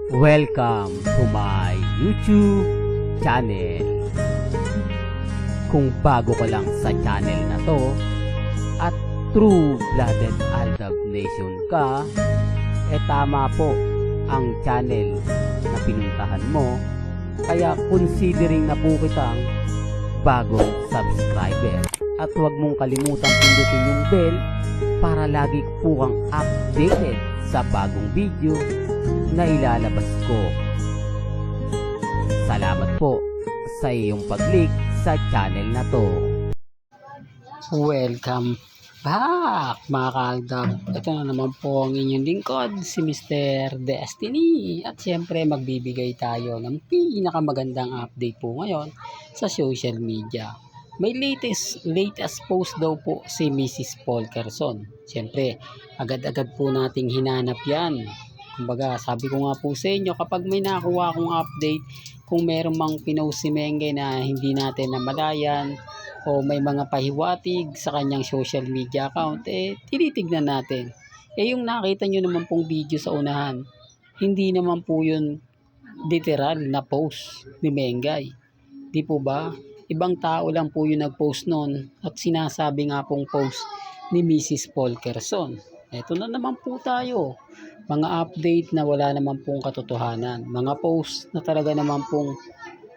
Welcome to my YouTube channel. Kung bago ka lang sa channel na to at true-blooded Aldab Nation ka, tama po ang channel na pinuntahan mo. Kaya considering na po kitang bagong subscriber. At huwag mong kalimutan pindutin yung bell para lagi po kang updated sa bagong video na ilalabas ko. Salamat po sa iyong pag-click sa channel na to. Welcome back mga kaaldab. Ito na naman po ang inyong lingkod, si Mr. Destiny. At syempre magbibigay tayo ng pinakamagandang update po ngayon sa social media. May latest post daw po si Mrs. Polkerson. Syempre, agad-agad po nating hinanap yan. Kumbaga, sabi ko nga po sa inyo, kapag may nakuha akong update, kung meron mang pinost si Mengay na hindi natin namalayan, o may mga pahiwatig sa kanyang social media account, tinitignan natin. Yung nakita nyo naman pong video sa unahan, hindi naman po yun literal na post ni Mengay. Di po ba? Ibang tao lang po yung nag-post noon at sinasabi nga pong post ni Mrs. Polkerson. Ito na naman po tayo. Mga update na wala naman pong katotohanan. Mga post na talaga naman pong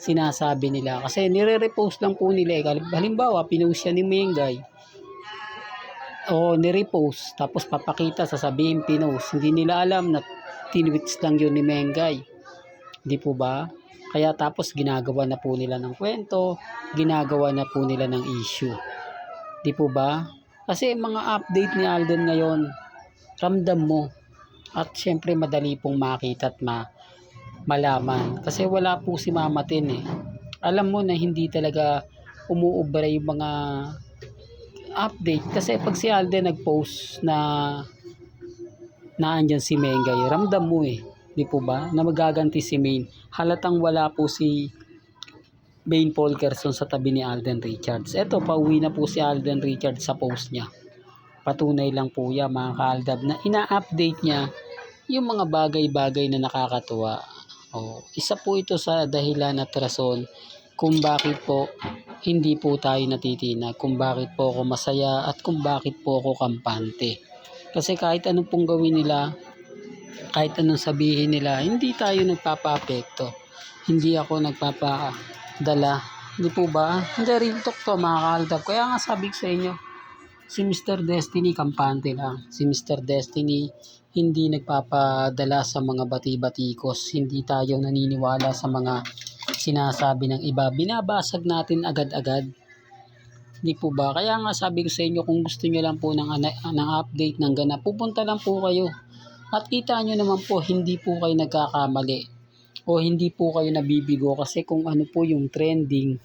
sinasabi nila. Kasi nire-repost lang po nila. Halimbawa, pinost siya ni Mengay. O nire-post. Tapos papakita, sasabihin pinost. Hindi nila alam na tinwits lang yun ni Mengay. Di po ba? Kaya tapos ginagawa na po nila ng kwento, ginagawa na po nila ng issue. Di po ba? Kasi mga update ni Alden ngayon, ramdam mo. At syempre madali pong makita at malaman. Kasi wala po si Mama Tin eh. Alam mo na hindi talaga umuubra yung mga update. Kasi pag si Alden nag-post na andyan si Mengay, ramdam mo eh. Di po ba? Na magaganti si Maine. Halatang wala po si Maine Polkerson sa tabi ni Alden Richards. Eto, pauwi na po si Alden Richards sa post niya. Patunay lang po yan mga kaaldab na ina-update niya yung mga bagay-bagay na nakakatuwa. Isa po ito sa dahilan at rason kung bakit po hindi po tayo natitinag, kung bakit po ako masaya at kung bakit po ako kampante. Kasi kahit anong pong gawin nila, kahit anong sabihin nila, hindi tayo nagpapa-apekto. Hindi ako nagpapadala. Hindi po ba? Hindi rin to mga kaaldab. Kaya nga sabi ko sa inyo, si Mr. Destiny kampante lang. Si Mr. Destiny hindi nagpapadala sa mga bati-batikos. Hindi tayo naniniwala sa mga sinasabi ng iba. Binabasag natin agad-agad. Hindi po ba? Kaya nga sabi ko sa inyo, kung gusto nyo lang po ng update ng ganap, pupunta lang po kayo. At kita nyo naman po, hindi po kayo nagkakamali o hindi po kayo nabibigo kasi kung ano po yung trending,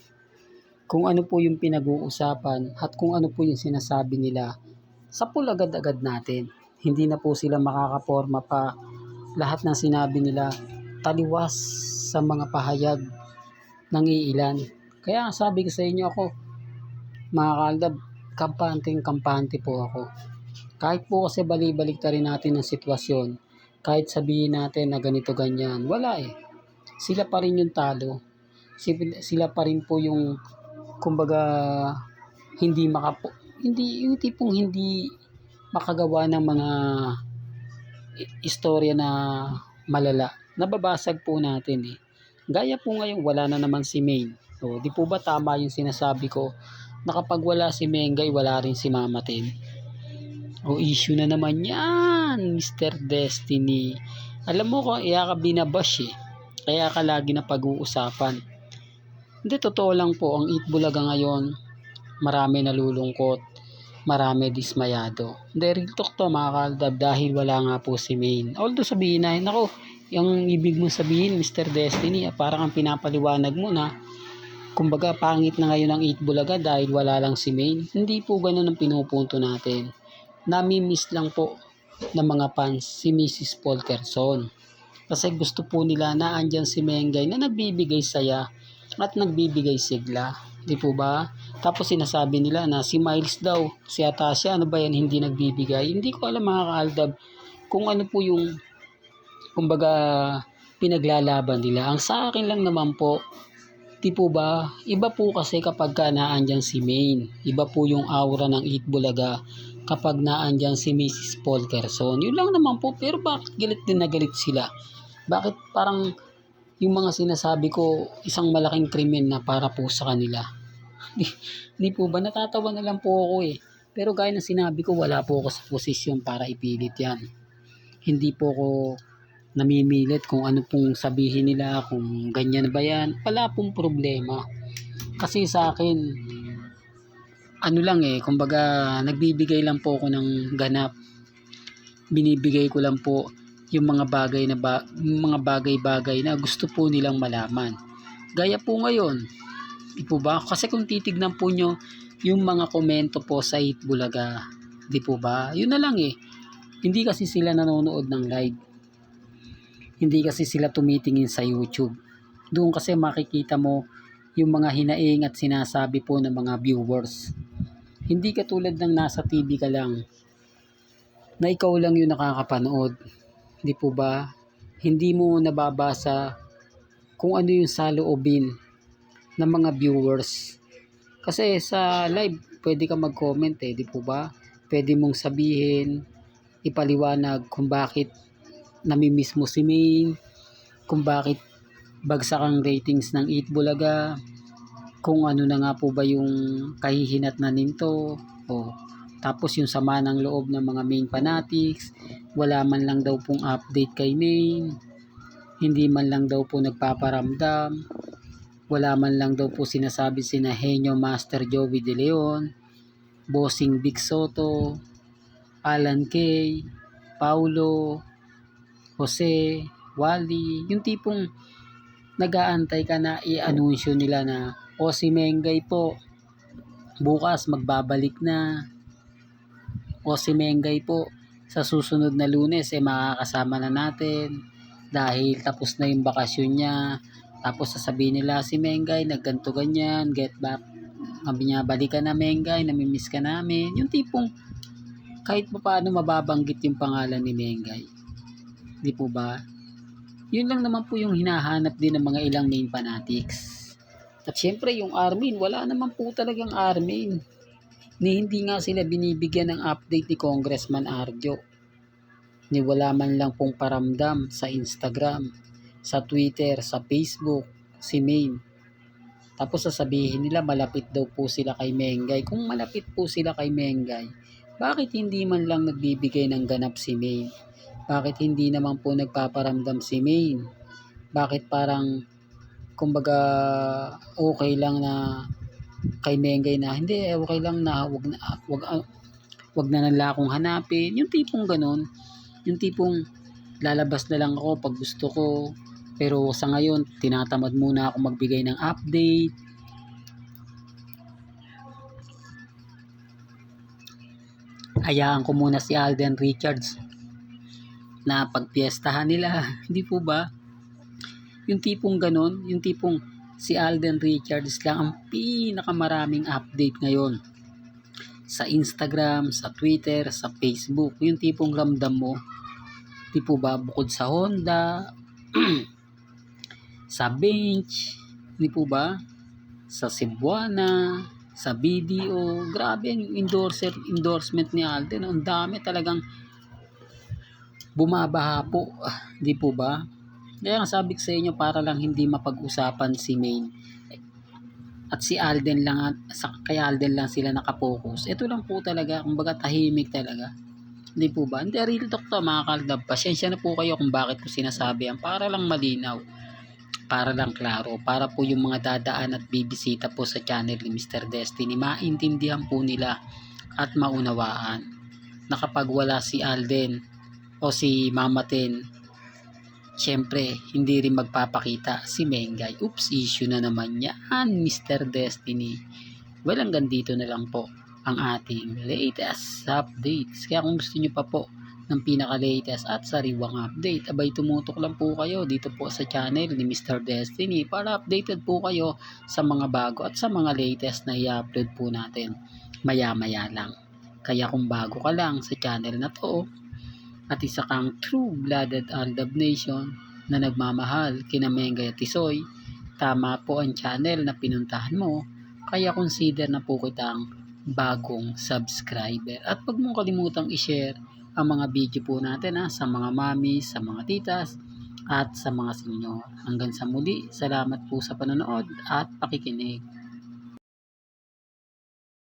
kung ano po yung pinag-uusapan at kung ano po yung sinasabi nila, sapul agad-agad natin. Hindi na po sila makakaporma pa. Lahat ng sinabi nila taliwas sa mga pahayag ng iilan. Kaya sabi ko sa inyo ako, mga kaaldab, kampante po ako. Kahit po kasi balik-balik rin natin ang sitwasyon, kahit sabihin natin na ganito ganyan, wala eh. Sila pa rin yung talo. Sila pa rin po yung kumbaga hindi yung tipong hindi makagawa ng mga istorya na malala. Nababasag po natin eh. Gaya po ngayon wala na naman si Maine. Di po ba tama yung sinasabi ko na kapag wala si Mengay, wala rin si Mama Tin? Issue na naman yan, Mr. Destiny. Alam mo kung iya ka binabash eh. Kaya ka lagi na pag-uusapan. Hindi, totoo lang po, ang Eat Bulaga ngayon, marami nalulungkot, marami dismayado. Hindi, rin to mga kaaldab dahil wala nga po si Maine. Although sabihin na, nako, yung ibig mong sabihin, Mr. Destiny, parang ang pinapaliwanag mo na, kumbaga pangit na ngayon ang Eat Bulaga dahil wala lang si Maine. Hindi po ganun ang pinupunto natin. Nami-miss lang po ng mga fans si Mrs. Polkerson. Kasi gusto po nila na andyan si Mengay na nagbibigay saya at nagbibigay sigla. Di po ba? Tapos sinasabi nila na si Miles daw, si Atasha, ano ba yan, hindi nagbibigay. Hindi ko alam mga kaaldab kung ano po yung kumbaga pinaglalaban nila. Ang sa akin lang naman po, di po ba, iba po kasi kapag ka naandyan si Maine. Iba po yung aura ng Eat Bulaga kapag naandyan si Mrs. Polkerson. Yun lang naman po, pero bakit galit din na galit sila? Bakit parang yung mga sinasabi ko isang malaking krimen na para po sa kanila? Di po ba, natatawa na lang po ako eh. Pero gaya ng sinabi ko, wala po ako sa posisyon para ipilit yan. Hindi po ako namimilit kung ano pong sabihin nila, kung ganyan ba yan. Wala pong problema. Kasi sa akin, ano lang eh, kumbaga nagbibigay lang po ako ng ganap. Binibigay ko lang po yung mga bagay-bagay na gusto po nilang malaman. Gaya po ngayon, di po ba? Kasi kung titignan po nyo yung mga komento po sa Eat Bulaga, di po ba? Yun na lang eh. Hindi kasi sila nanonood ng live. Hindi kasi sila tumitingin sa YouTube. Doon kasi makikita mo yung mga hinaing at sinasabi po ng mga viewers. Hindi katulad ng nasa TV ka lang na ikaw lang yung nakakapanood. Di po ba? Hindi mo nababasa kung ano yung saloobin ng mga viewers. Kasi sa live, pwede ka mag-comment eh, di po ba? Pwede mong sabihin, ipaliwanag kung bakit namimiss mo si Maine, kung bakit bagsak ang ratings ng Eat Bulaga, kung ano na nga po ba yung kahihinat na nito, tapos yung sama ng loob ng mga Maine fanatics, wala man lang daw pong update kay Maine, hindi man lang daw po nagpaparamdam, wala man lang daw po sinasabi sina Henyo Master Joey De Leon, Bossing Big Soto, Alan Kay, Paulo, Jose, Wally, yung tipong nag-aantay ka na i-anunsyo nila na si Mengay po bukas magbabalik na, si Mengay po sa susunod na Lunes makakasama na natin dahil tapos na yung bakasyon niya. Tapos sasabihin nila si Mengay nagganto ganyan, get back, sabi niya balikan na Mengay, namimiss ka namin. Yung tipong kahit pa paano mababanggit yung pangalan ni Mengay. Di po ba? Yun lang naman po yung hinahanap din ng mga ilang Maine fanatics. At syempre yung Armin, wala naman po talagang Armin. Hindi nga sila binibigyan ng update ni Congressman Arjo. Ni wala man lang pong paramdam sa Instagram, sa Twitter, sa Facebook, si Maine. Tapos sasabihin nila malapit daw po sila kay Mengay. Kung malapit po sila kay Mengay, bakit hindi man lang nagbibigay ng ganap si Maine? Bakit hindi naman po nagpaparamdam si Maine? Bakit parang kumbaga okay lang na kay Mengay na hindi okay lang na wag na nila akong hanapin. Yung tipong ganun, yung tipong lalabas na lang ako pag gusto ko. Pero sa ngayon, tinatamad muna ako magbigay ng update. Hayaan ko muna si Alden Richards na pagpiestahan nila. Hindi po ba? Yung tipong ganon, yung tipong si Alden Richards lang ang pinakamaraming update ngayon. Sa Instagram, sa Twitter, sa Facebook. Yung tipong ramdam mo. Di po ba? Bukod sa Honda, sa Bench, di po ba? Sa Cebuana, sa BDO. Grabe yung endorsement ni Alden. Ang dami talagang bumabaha po, di po ba? Kaya nga sabi ko sa inyo para lang hindi mapag-usapan si Maine at si Alden lang at kay Alden lang sila nakapokus. Ito lang po talaga, kumbaga tahimik talaga. Di po ba? Hindi, real talk to mga kaldab. Pasensya na po kayo kung bakit ko sinasabi yan. Para lang malinaw. Para lang klaro. Para po yung mga dadaan at bibisita po sa channel ni Mr. Destiny, maintindihan po nila at maunawaan na kapag wala si Alden o si Mama Ten, syempre hindi rin magpapakita si Mengay. Oops, issue na naman yan, Mr. Destiny. Well, hanggang dito na lang po ang ating latest updates. Kaya kung gusto nyo pa po ng pinaka-latest at sariwang update, abay tumutok lang po kayo dito po sa channel ni Mr. Destiny para updated po kayo sa mga bago at sa mga latest na i-upload po natin maya-maya lang. Kaya kung bago ka lang sa channel na to at isa kang true-blooded Aldab Nation, na nagmamahal kina Mengay at Tisoy, tama po ang channel na pinuntahan mo, kaya consider na po kitang bagong subscriber. At huwag mong kalimutang i-share ang mga video po natin sa mga mami, sa mga titas, at sa mga senyor. Hanggang sa muli, salamat po sa panonood at pakikinig.